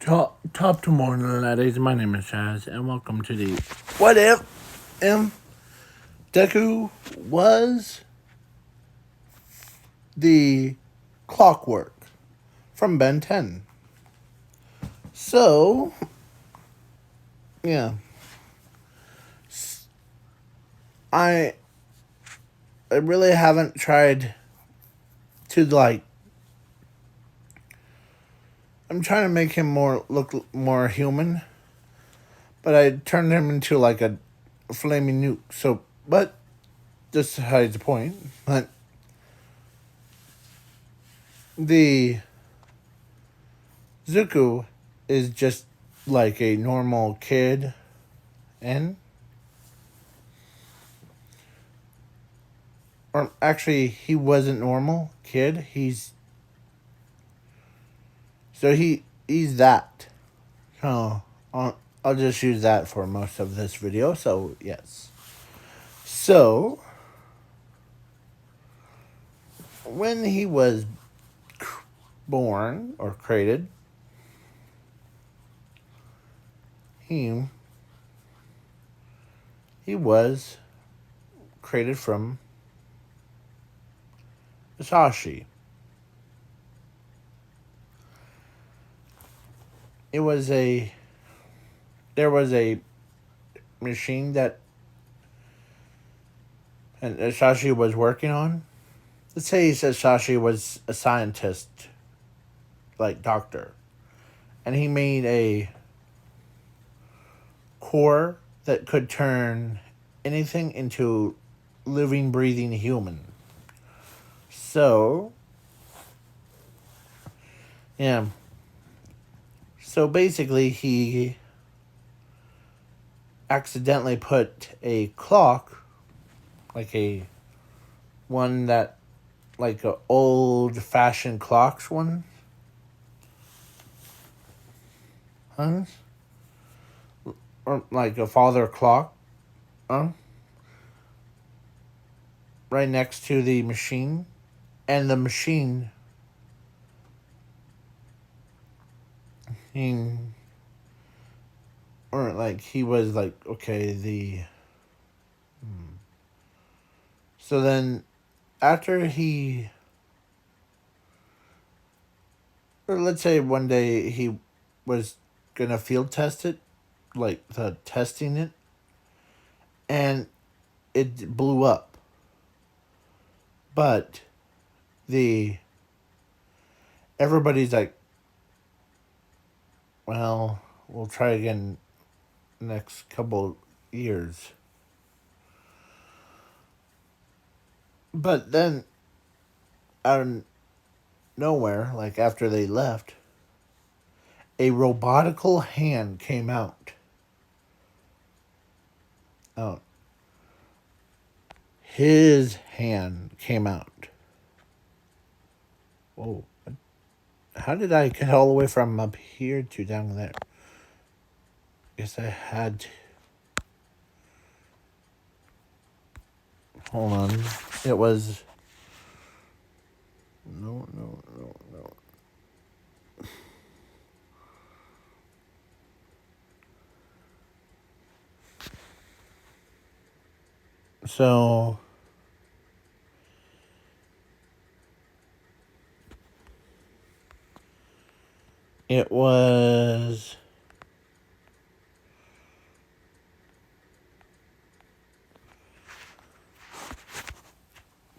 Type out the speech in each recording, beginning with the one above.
Top to morning, ladies. My name is Chaz, and welcome to the What If Deku was the clockwork from Ben 10. So, yeah. I I really haven't tried to I'm trying to make him look more human, but I turned him into like a flaming nuke. So, but just hides the point. But the Zuko is just like a normal kid, and or actually he wasn't normal kid. He's that. So I'll just use that for most of this video. So yes. So when he was born or created, he was created from Sashi. It was a there was a machine that and Sashi was working on. Let's say he said Sashi was a scientist, like doctor, and he made a core that could turn anything into living, breathing human. So, yeah. So basically, he accidentally put a clock, like a one that, like a old fashioned clocks one, huh? Or like a father clock, huh? Right next to the machine, and the machine, he, or like he was like, okay, so then after he, or let's say one day he was gonna field test it, like the testing it, and it blew up. But the everybody's like, well, we'll try again next couple years. But then out of nowhere, like after they left, a robotical hand came out. Oh, his hand came out. Whoa. How did I get all the way from up here to down there? Guess I had to. Hold on. It was. No, no, no, no. So. It was.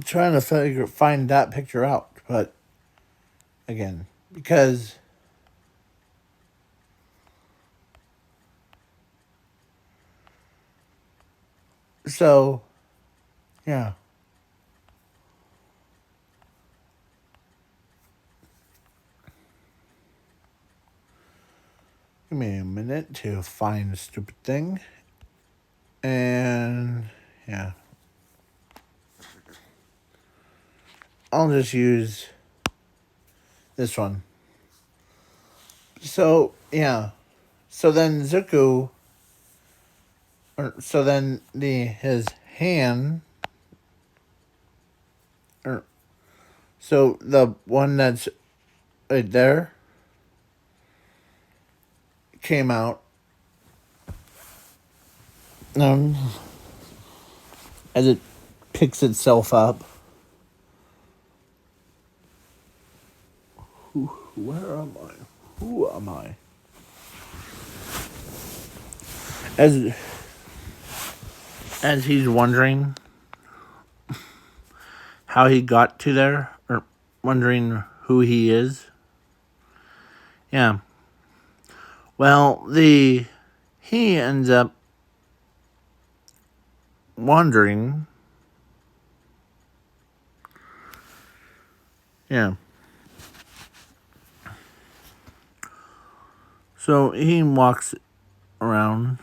Trying to find that picture out, but again, because so yeah. Give me a minute to find the stupid thing. And yeah. I'll just use this one. So yeah. So then Zuko, so then his hand, so the one that's right there, came out. As it picks itself up. Where am I? Who am I? As he's wondering how he got to there, or wondering who he is. Yeah. Well, he ends up wandering. Yeah. So he walks around.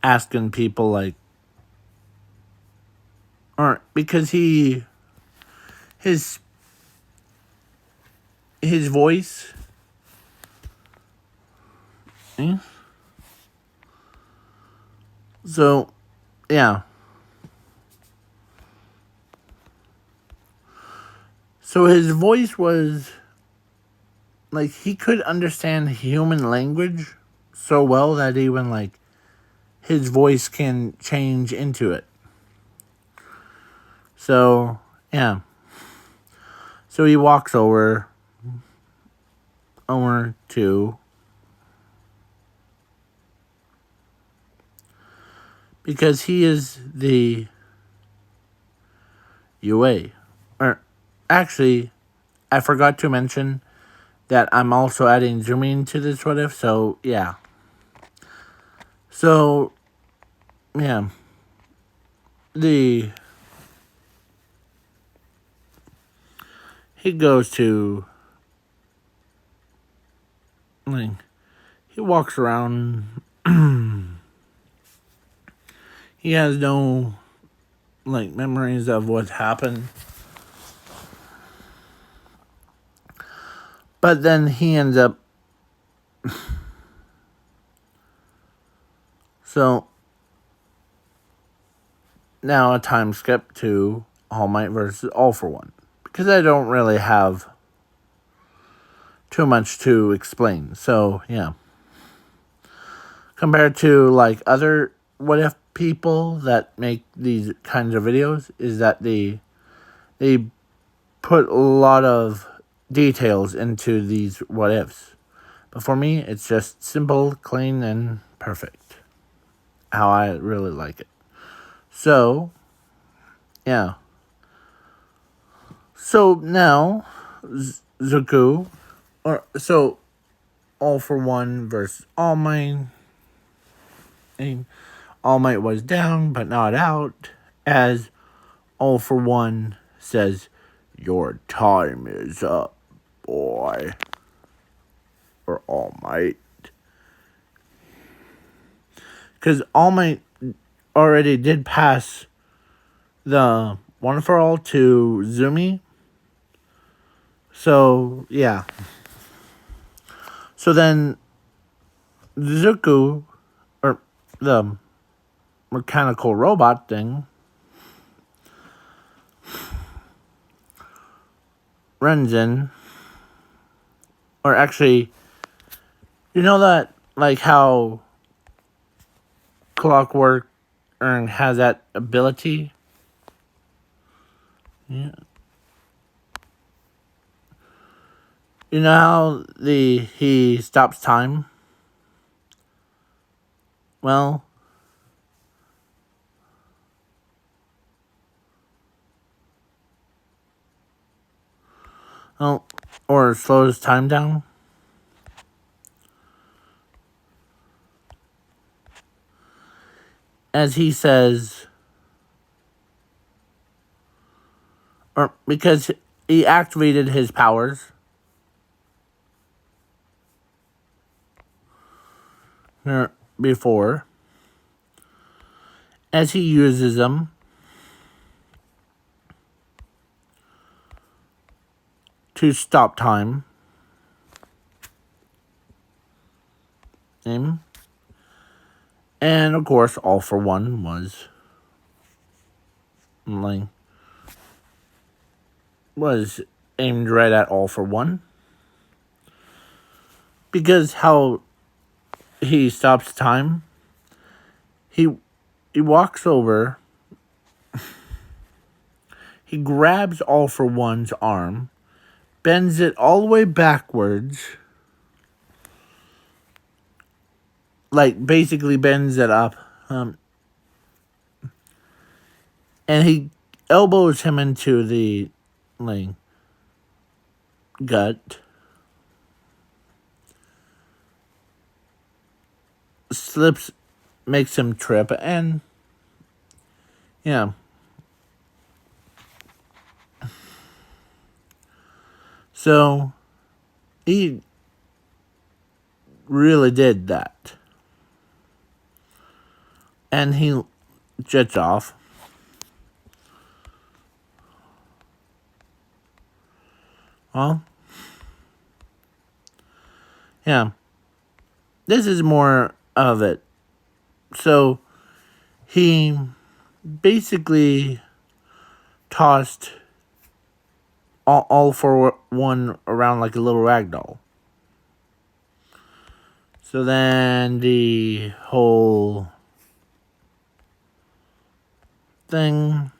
Asking people like, or because his voice. Eh? So, yeah. So his voice was like he could understand human language so well that even like his voice can change into it. So, yeah. So he walks over to because he is the UA. Or actually, I forgot to mention that I'm also adding zooming to this what if, so yeah. So, yeah. He goes to, like, he walks around. He has no, like, memories of what happened. But then he ends up, so, now a time skip to All Might versus All for One. Because I don't really have too much to explain. So, yeah. Compared to, like, other what if people that make these kinds of videos, is that they put a lot of details into these what ifs. But for me, it's just simple, clean, and perfect. How I really like it. So, yeah. So now, Zuko, so All for One versus All Might. And All Might was down, but not out, as All for One says, "Your time is up, boy." Or All Might. Because All Might already did pass the One for All to Zumi. So, yeah. So then, Zuko, or the mechanical robot thing, runs in. Or actually, you know that, like how Clockwork has that ability? Yeah. You know how he stops time? Well, or slows time down. As he says, or because he activated his powers before, as he uses them to stop time. And of course, All for One was like, was aimed right at All for One. Because how he stops time, he walks over, he grabs All for One's arm, bends it all the way backwards, like basically bends it up, and he elbows him into the like gut, slips, makes him trip, and yeah. So he really did that. And he jets off. Well, yeah. This is more of it. So he basically tossed all for one around like a little rag doll. So then the whole thing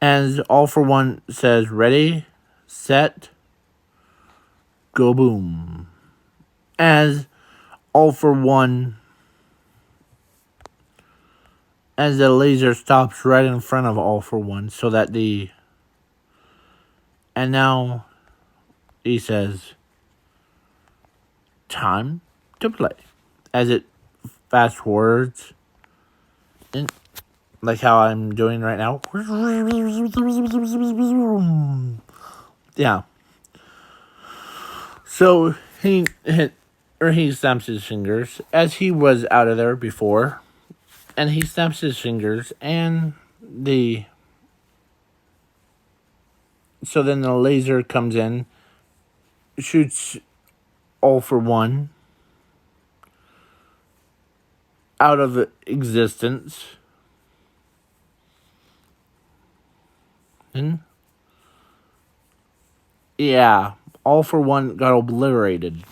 as All for One says, ready, set, go boom. As All for One, as the laser stops right in front of All for One, so that and now he says, time to play. As it fast forwards, like how I'm doing right now. Yeah. So he snaps his fingers as he was out of there before, and he snaps his fingers, and so then the laser comes in, shoots All for One out of existence, and yeah, All for One got obliterated.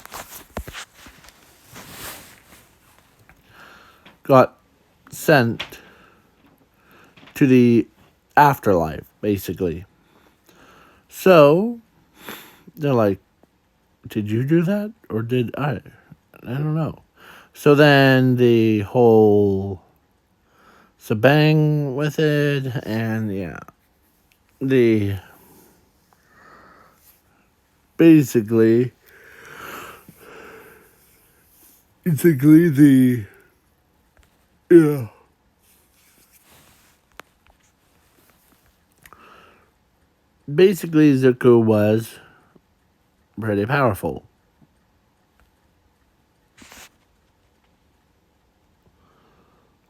Got sent to the afterlife, basically. So, they're like, did you do that? Or did I? I don't know. So then the whole shebang with it, and yeah. Basically, yeah. Basically, Zuko was pretty powerful.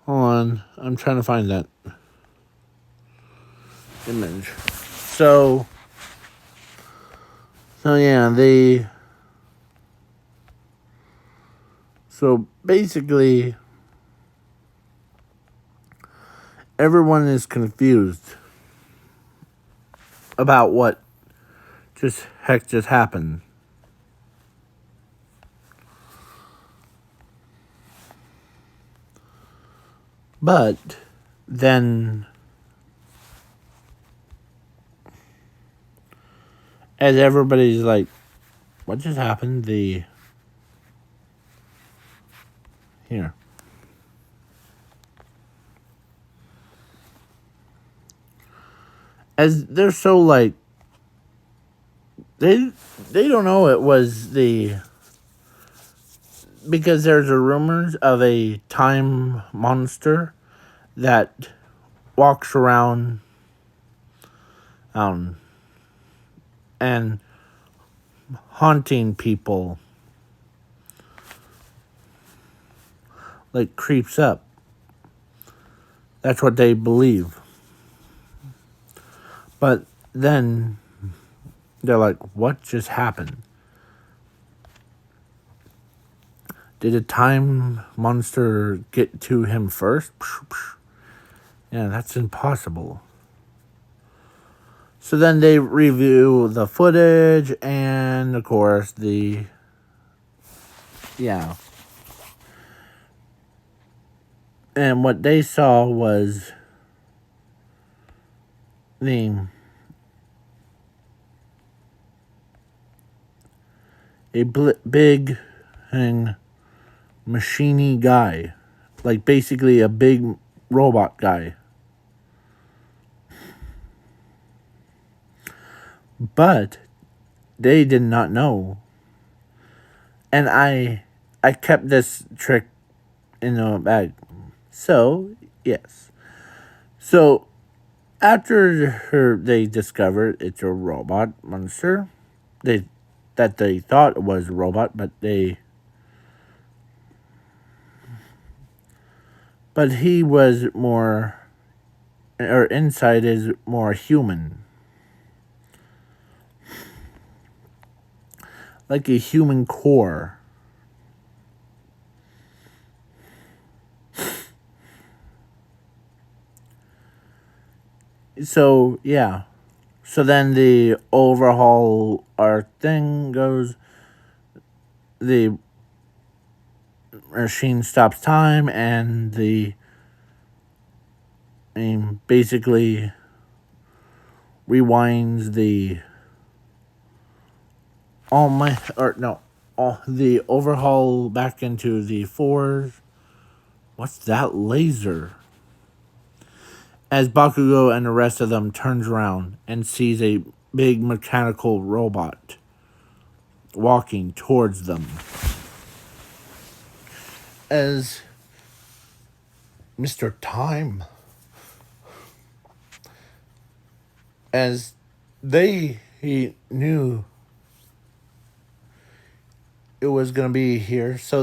Hold on, I'm trying to find that image. So yeah, so basically, everyone is confused about what just happened. But then, as everybody's like, what just happened? Here. As they're so like, they don't know it was because there's a rumors of a time monster that walks around and haunting people, like creeps up. That's what they believe. But then they're like, what just happened? Did a time monster get to him first? Yeah, that's impossible. So then they review the footage and, of course, yeah. And what they saw was the big and machiney guy, like basically a big robot guy. But they did not know, and I kept this trick in the bag. So yes, so they discovered it's a robot monster, they thought it was a robot, but he was more, or inside is more human, like a human core. So yeah, so then the overhaul our thing goes. The machine stops time, and basically rewinds the overhaul back into the fours. What's that laser? As Bakugo and the rest of them turns around and sees a big mechanical robot walking towards them. As Mr. Time, as he knew it was going to be here, so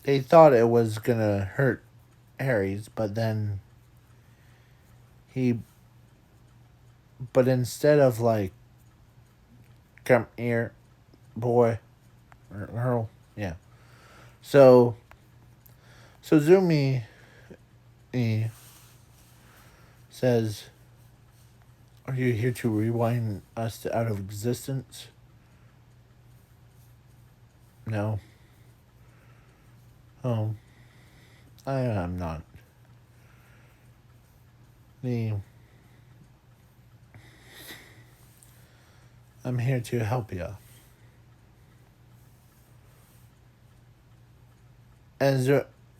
they thought it was going to hurt Aries, but instead of like, come here, boy, or girl, yeah. So Zumi says, "Are you here to rewind us out of existence?" No. Oh, I am not. I'm here to help you. As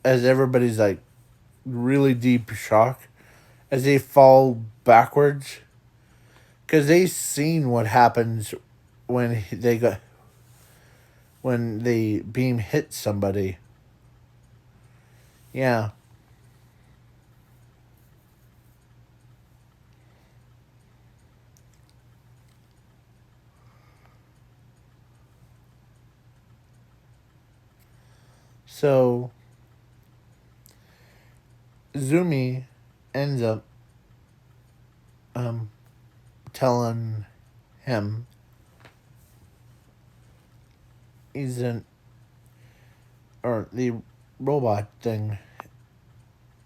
everybody's like really deep shock as they fall backwards, because they seen what happens when when the beam hits somebody. Yeah. So Zumi ends up telling him he's or the robot thing,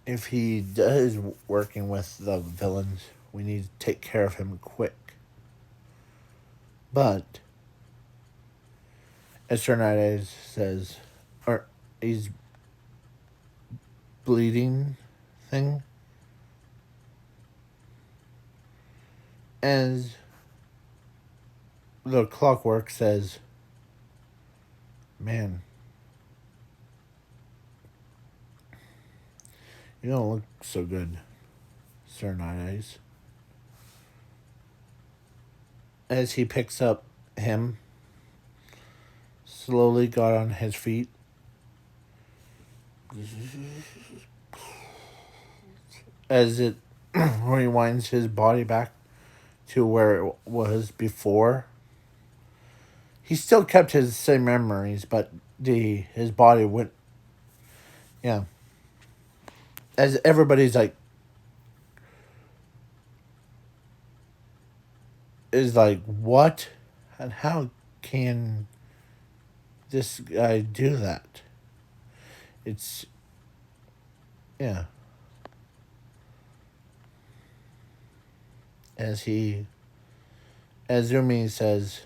if he is working with the villains, we need to take care of him quick. But as Cernides says, or he's bleeding thing, as the clockwork says, man, you don't look so good, Sir Nine Eyes. As he picks up him, slowly got on his feet. As it rewinds his body back to where it was before. He still kept his same memories, but his body went. Yeah. As everybody's like is like, what? And how can this guy do that? It's, yeah. As he, as Rumi says,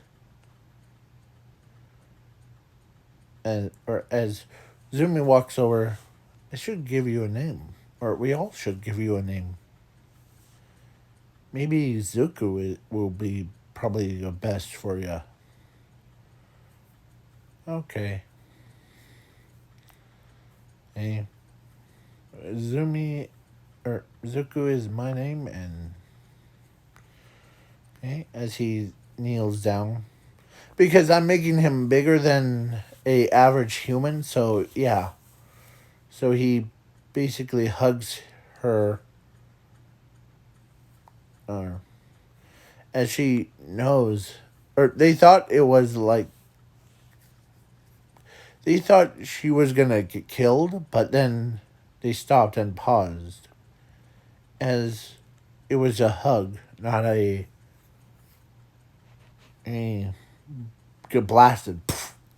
or as Zumi walks over, I should give you a name. Or we all should give you a name. Maybe Zuko will be probably the best for you. Okay. Hey, Zumi, or Zuko is my name, and okay, as he kneels down. Because I'm making him bigger than a average human, so yeah. So he basically hugs her, uh, as she knows, or they thought it was like, they thought she was gonna get killed, but then they stopped and paused, as it was a hug, not a get blasted.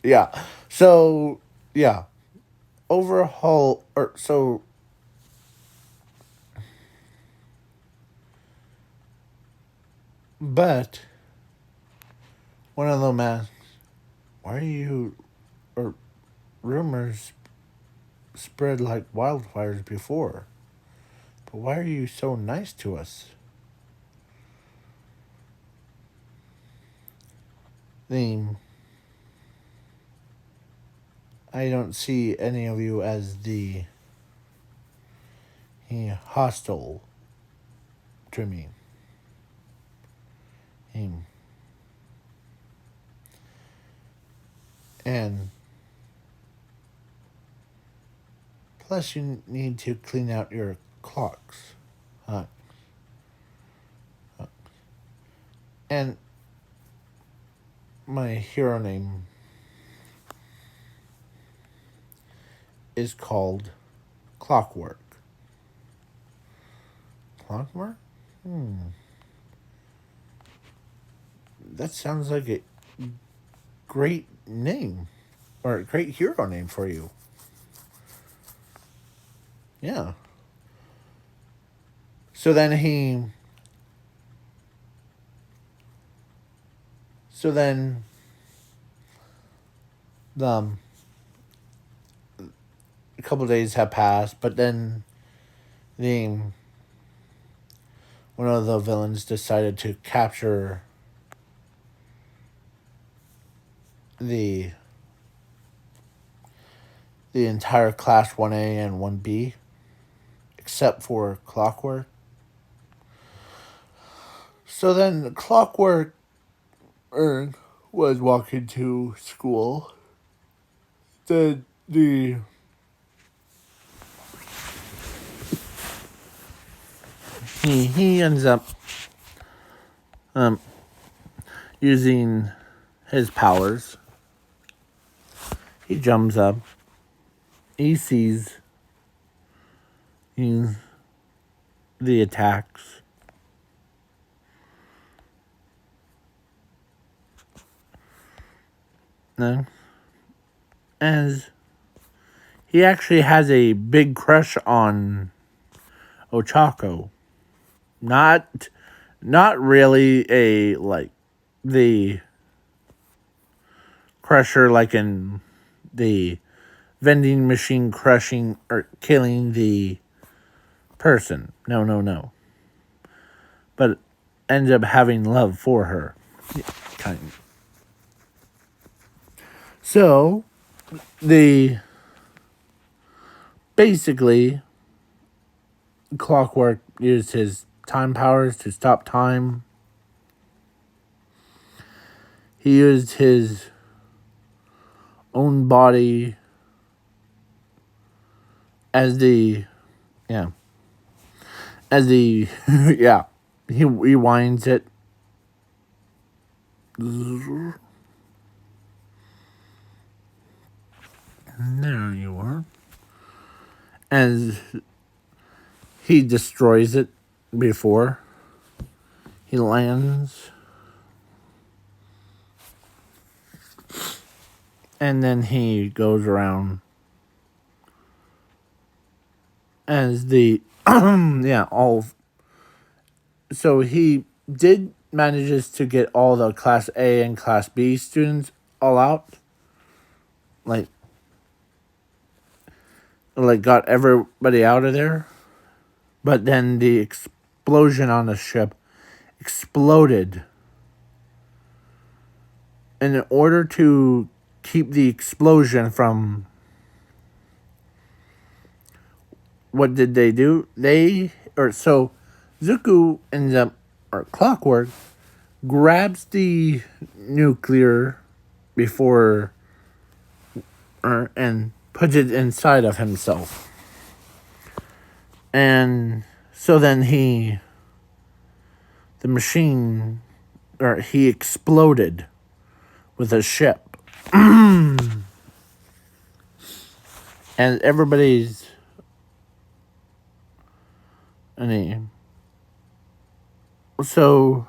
Yeah. So yeah, overhaul, or so. But one of them asks, "Why are you?" Or rumors spread like wildfires before. But why are you so nice to us? The I don't see any of you as the hostile to me. Him. And plus, you need to clean out your clocks. Huh? And my hero name is called Clockwork. Clockwork? That sounds like a great name. Or a great hero name for you. Yeah. So then he. So then. Um, a couple of days have passed, but then the one of the villains decided to capture the entire class 1A and 1B except for Clockwork. So then Clockwork was walking to school. The he ends up um using his powers. He jumps up. He sees the attacks. No. As he actually has a big crush on Ochako. Not not really a like the crusher like in the vending machine crushing or killing the person. No, no, no. But ends up having love for her. Kind of. So the basically Clockwork used his time powers to stop time. He used his own body as the yeah as the yeah he rewinds it. There you are. As he destroys it before he lands. And then he goes around as the yeah, all. So he did manages to get all the Class A and Class B students all out. Like got everybody out of there. But then the explosion on the ship exploded. And in order to keep the explosion from, what did they do? Zuko ends up, or Clockwork, grabs the nuclear before, and puts it inside of himself. And so then the machine, or he exploded with a ship. And everybody's, so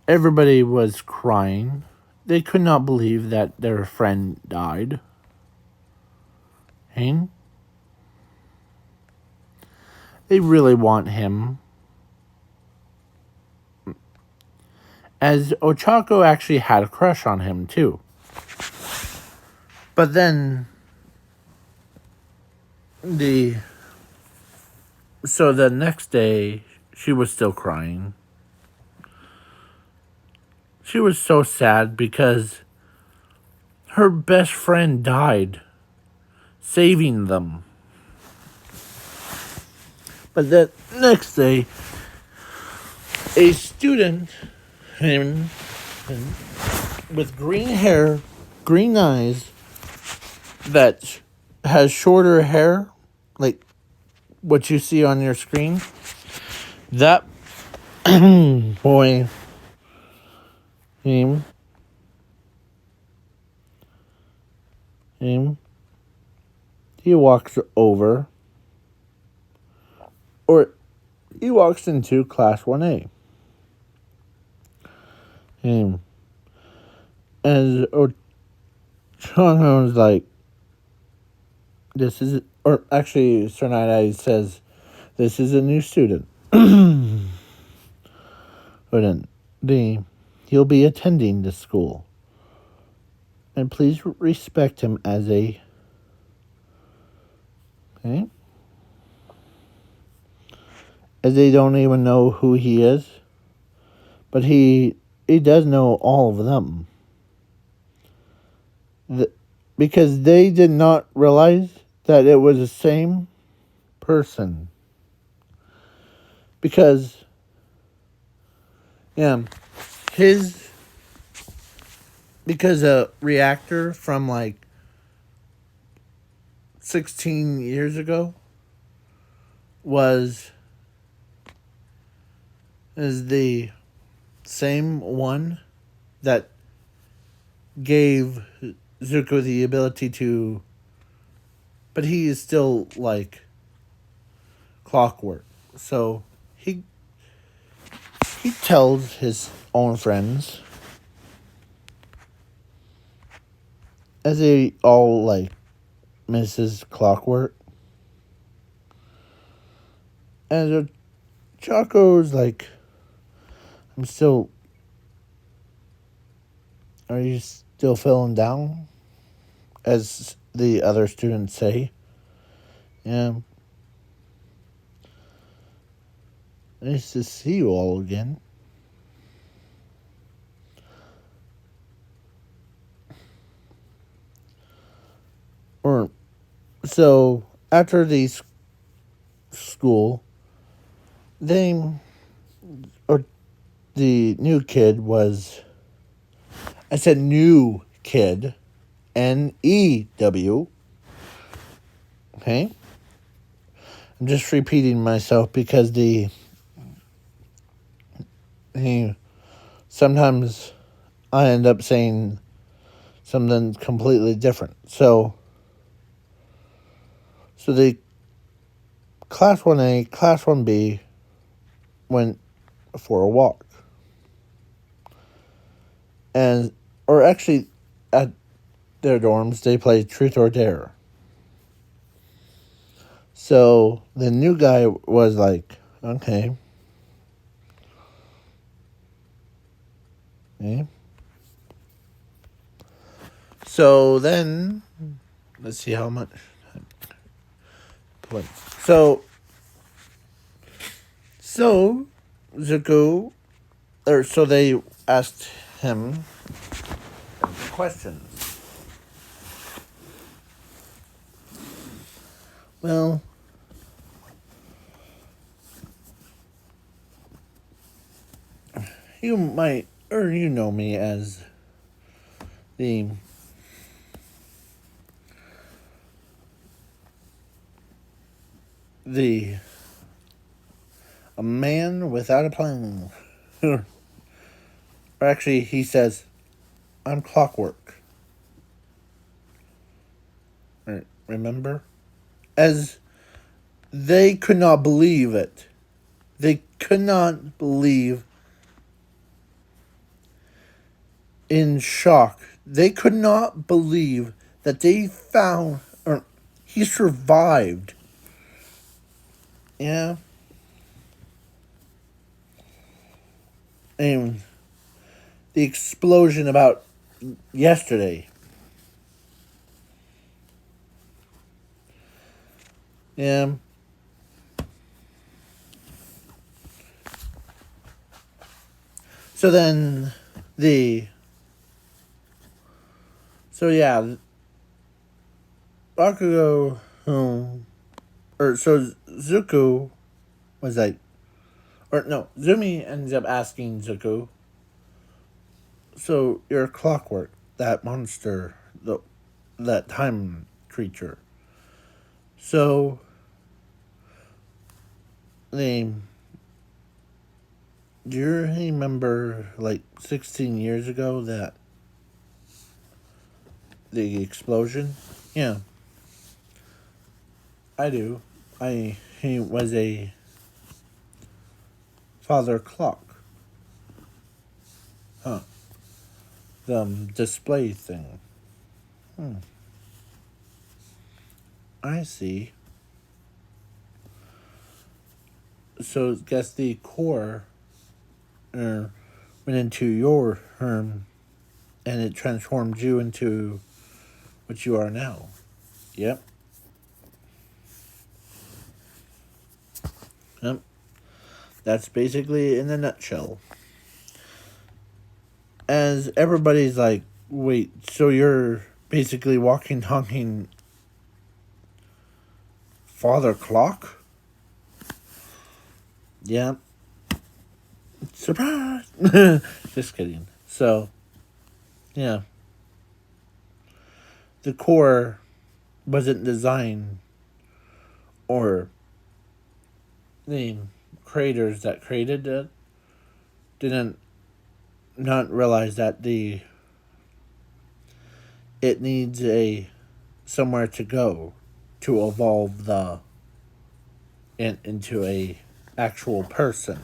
everybody was crying. They could not believe that their friend died. Hey? They really want him. As Ochako actually had a crush on him, too. But then, so the next day, she was still crying. She was so sad because her best friend died, saving them. But the next day, a student with green hair, green eyes, that has shorter hair, like what you see on your screen, that boy, him, he walks over, or he walks into Class 1A. Him. As Ochako was like, this is, or actually, Sir Night Eyes says, this is a new student. But then, he'll be attending this school. And please respect him as a, okay? As they don't even know who he is. But he does know all of them. Because they did not realize that it was the same person. Because, because a reactor from like 16 years ago is the same one that gave Zuko the ability to, but he is still like clockwork. So he tells his own friends, as they all like Mrs. Clockwork, and Chaco's like, are you still feeling down? As the other students say. Yeah. Nice to see you all again. So, after the school, the new kid was, I said new kid, N-E-W. Okay? I'm just repeating myself because sometimes I end up saying something completely different. So the Class 1A, Class 1B went for a walk. Or actually, at their dorms, they play Truth or Dare. So the new guy was like, okay. Okay. So then, let's see how much. So Zuko, so they asked him questions. Well, you might, or you know me as the a man without a plan. Or actually, he says, I'm clockwork. Remember? As they could not believe it. They could not believe, in shock. They could not believe that they found, or he survived. Yeah. And the explosion about yesterday. Yeah. So then so yeah, Bakugo, so Zuko was like, or no, Zumi ends up asking Zuko, so you're clockwork, that monster, that time creature. So they, do you remember like 16 years ago that the explosion? Yeah, I do. He was a father clock. Huh. The display thing. I see. So I guess the core went into your and it transformed you into what you are now. Yep. Yep. That's basically in a nutshell. As everybody's like, wait, so you're basically walking, talking father clock? Yeah. Surprise! Just kidding. So, yeah. The core wasn't designed, or the creators that created it didn't not realize that it needs a somewhere to go to evolve into a actual person.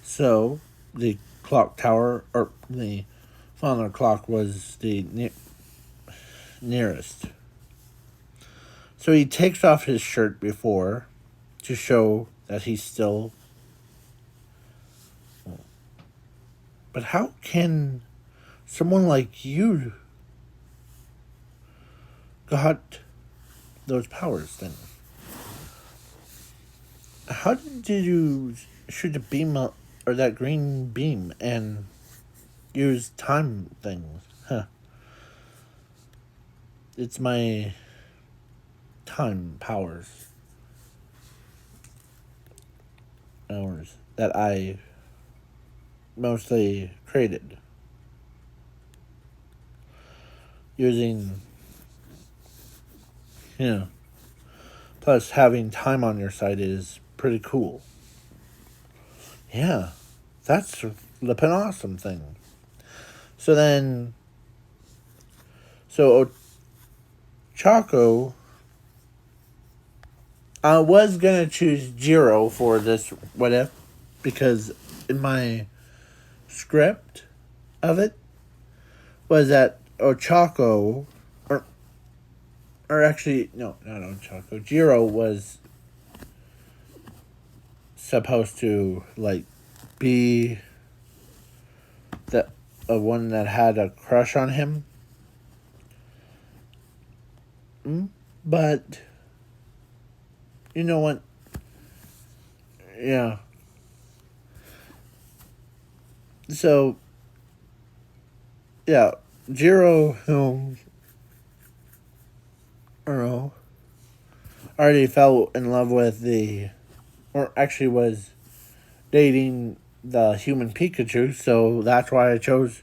So the clock tower, or the father clock, was the nearest. So he takes off his shirt before to show that he's still. But how can someone like you got those powers then? How did you shoot a beam up, or that green beam, and use time things? Huh. It's my time powers that I mostly created using, plus having time on your side is pretty cool. Yeah, that's the flippin' awesome thing. So then, so Chaco, I was gonna choose Jiro for this what if, because in my script of it, was that Ochako, or actually, no, not Ochako, Jiro was supposed to, like, be the one that had a crush on him. But, you know what? Yeah. So, yeah, Jiro, who, I don't know, already fell in love with or actually was dating the human Pikachu, so that's why I chose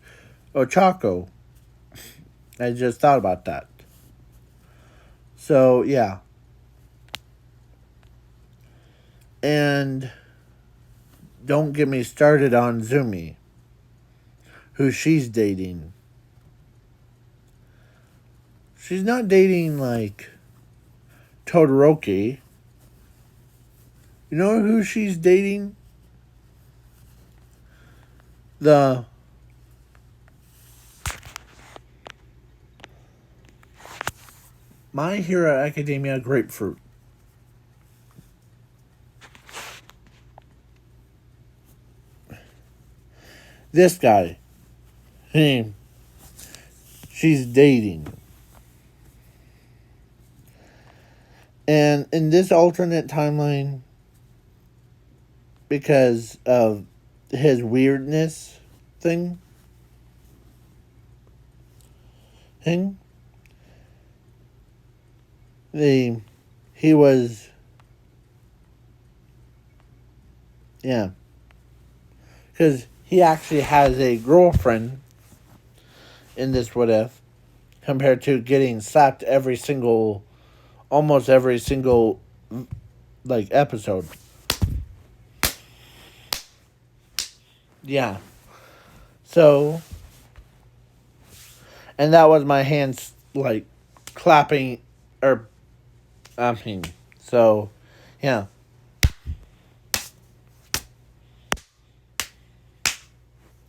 Ochako. I just thought about that. So, yeah. And don't get me started on Zumi, who she's dating. She's not dating, like, Todoroki. You know who she's dating? The My Hero Academia grapefruit. This guy. She's dating. And in this alternate timeline, because of his weirdness thing, he was, yeah, because he actually has a girlfriend in this what if, compared to getting slapped almost every single, like, episode. Yeah. So, and that was my hands, like, clapping, or, so, yeah.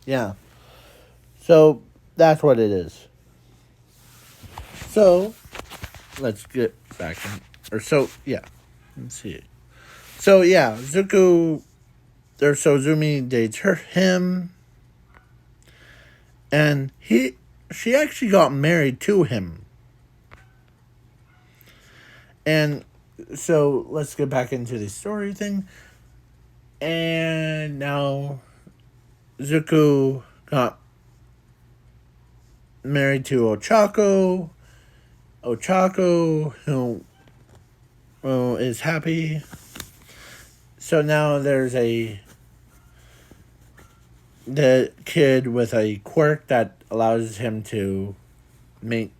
Yeah. So, that's what it is. So, let's get back in, yeah. Let's see. So, yeah, Zuko, or Zumi dates him, and she actually got married to him. And so let's get back into the story thing. And now Zuko got married to Ochako. Ochako, who is happy. So now there's the kid with a quirk that allows him to make,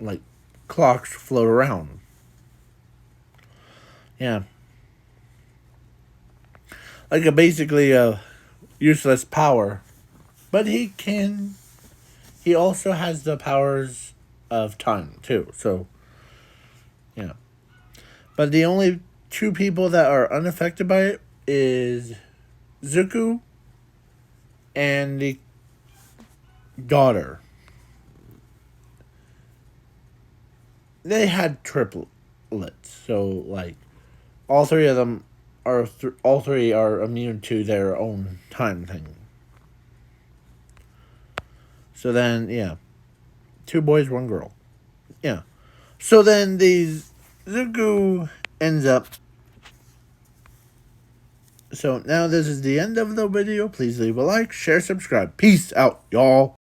like, clocks float around. Yeah. Like basically a useless power. But he also has the powers of time, too. So, yeah. But the only two people that are unaffected by it is Zuko and the daughter. They had triplets. So, like, all three of them all three are immune to their own time thing. So then, yeah, 2 boys, 1 girl. Yeah. So then Zuko ends up. So now this is the end of the video. Please leave a like, share, subscribe. Peace out, y'all.